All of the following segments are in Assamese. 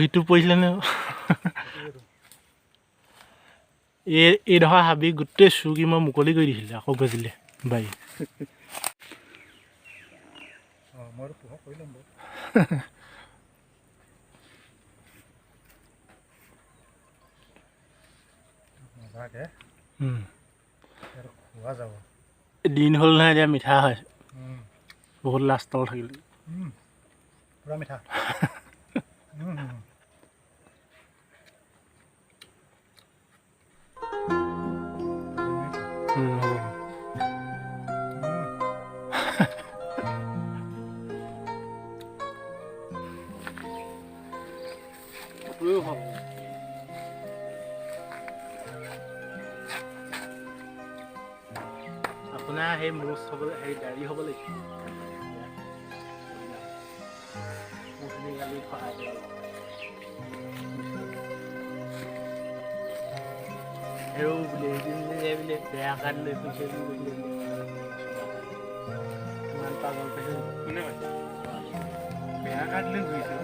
সিটো পৰিছিলে নে এইডোখৰ হাবি গোটেই চুকি মই মুকলি কৰি দিছিলে আকৌ গজিলে বাৰী দিন হ'ল নহয় এতিয়া মিঠা হয় বহুত লাষ্টল থাকিল পুৰা মিঠা আপোনাৰ সেই মুচ হ'বলৈ সেই দাড়ি হ'ব লাগিব কালি সহায় বোলে বোলে বেয়া কাঠ লৈ ফুৰিছে ইমান পাগল পাইছে কোনে কৈছে বেয়া কাঠ লৈ ফুৰিছে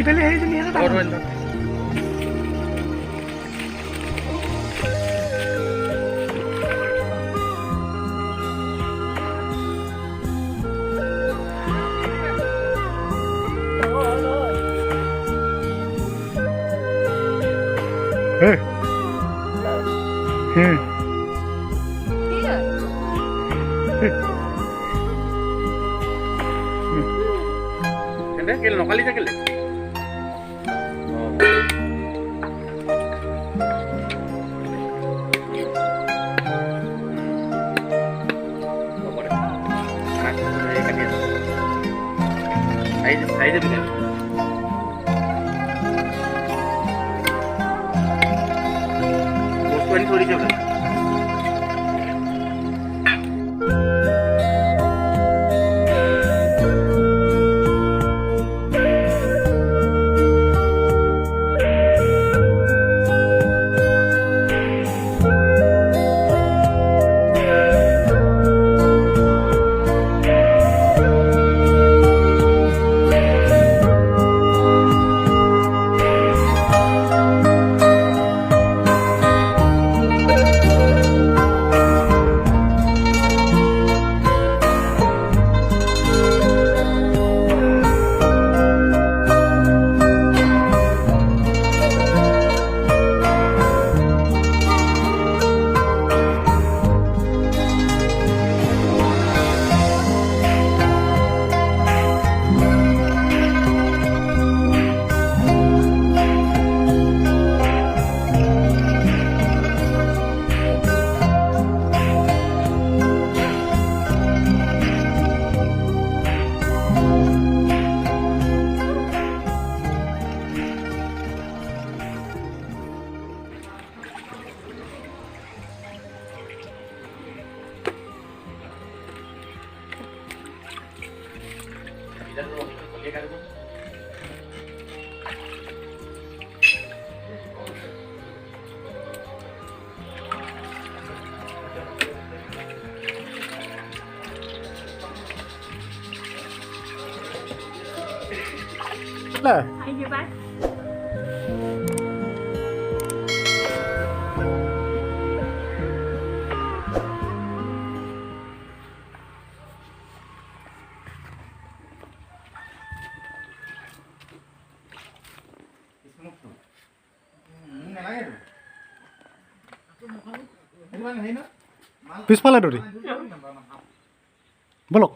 ইফালে সেইজনী আছে নকালি থাকিলে थोड़ी जगह Lah. Ayo, Pak. পিছফালে দৌৰি বলক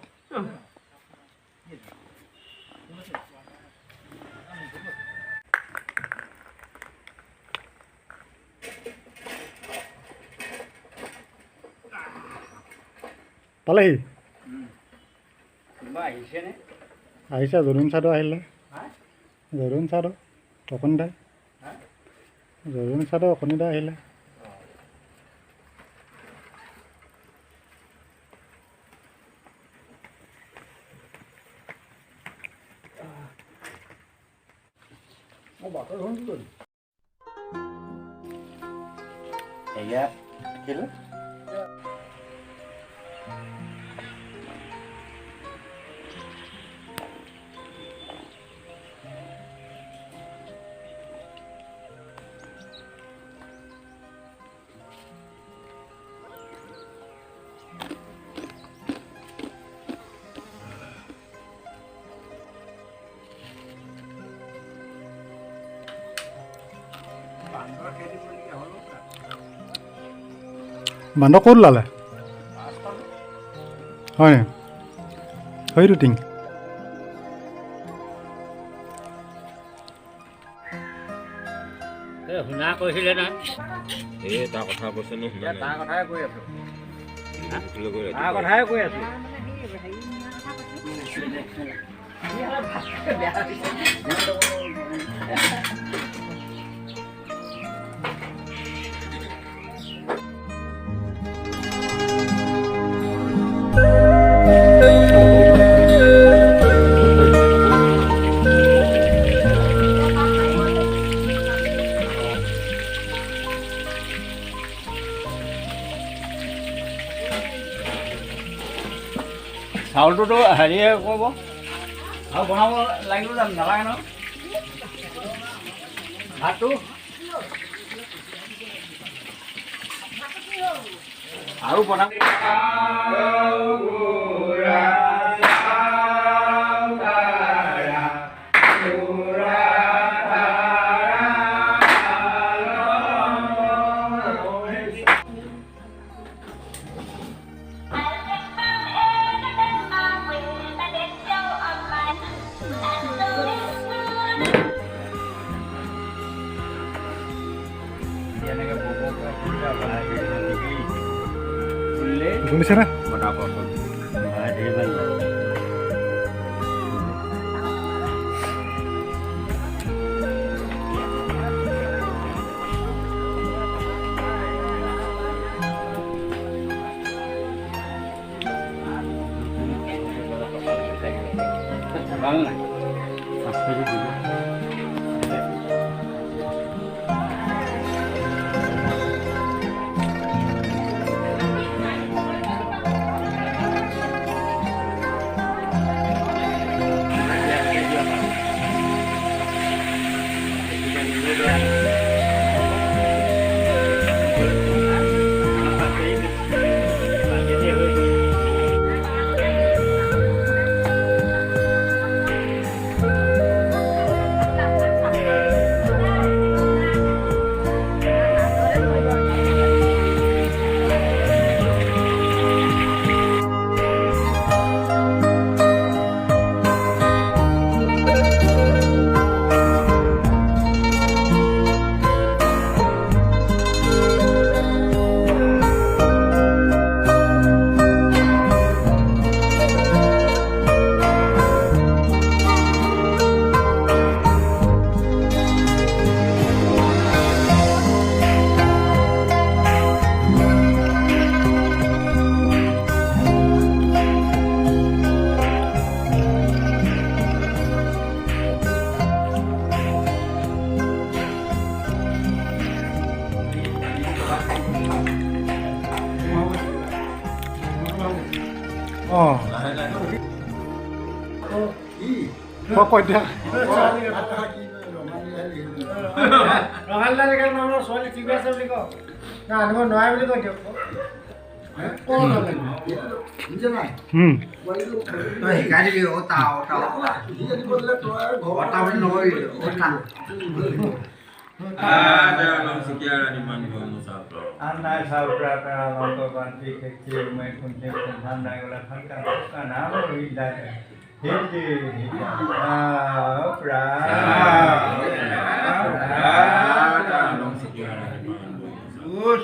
পালেহি আহিছে জৰুণ চাদৰ আহিলে জৰুণ চাদৰ অকণিদা জৰুণ চাদৰ অকণিদা আহিলে Iya, kilo. বান্দৰ ক'ত ওলালে হয় হয়টো টিং শুনা কৈছিলে নহয় এই তাৰ কথা কৈছে নো শুনা তাৰ কথাই কৈ আছো নাই তাৰ কথাই কৈ আছো চাউলটোতো হেৰিয়ে ক'ব আৰু বনাব লাগিব জানো নালাগে ন ভাতটো আৰু বনাম শুনিছেনে ভাল নাই কৈ দিয়া ৰঙালীলা ডেকাৰ নামৰ ছোৱালী ঠিক আছে বুলি কওঁ না আনিব নোৱাৰে বুলি কৈ দিয়ক শিকাই দিবি Andai saudara nonton kecil main kunci andai kalau kan karena apa indah hiji pra Us.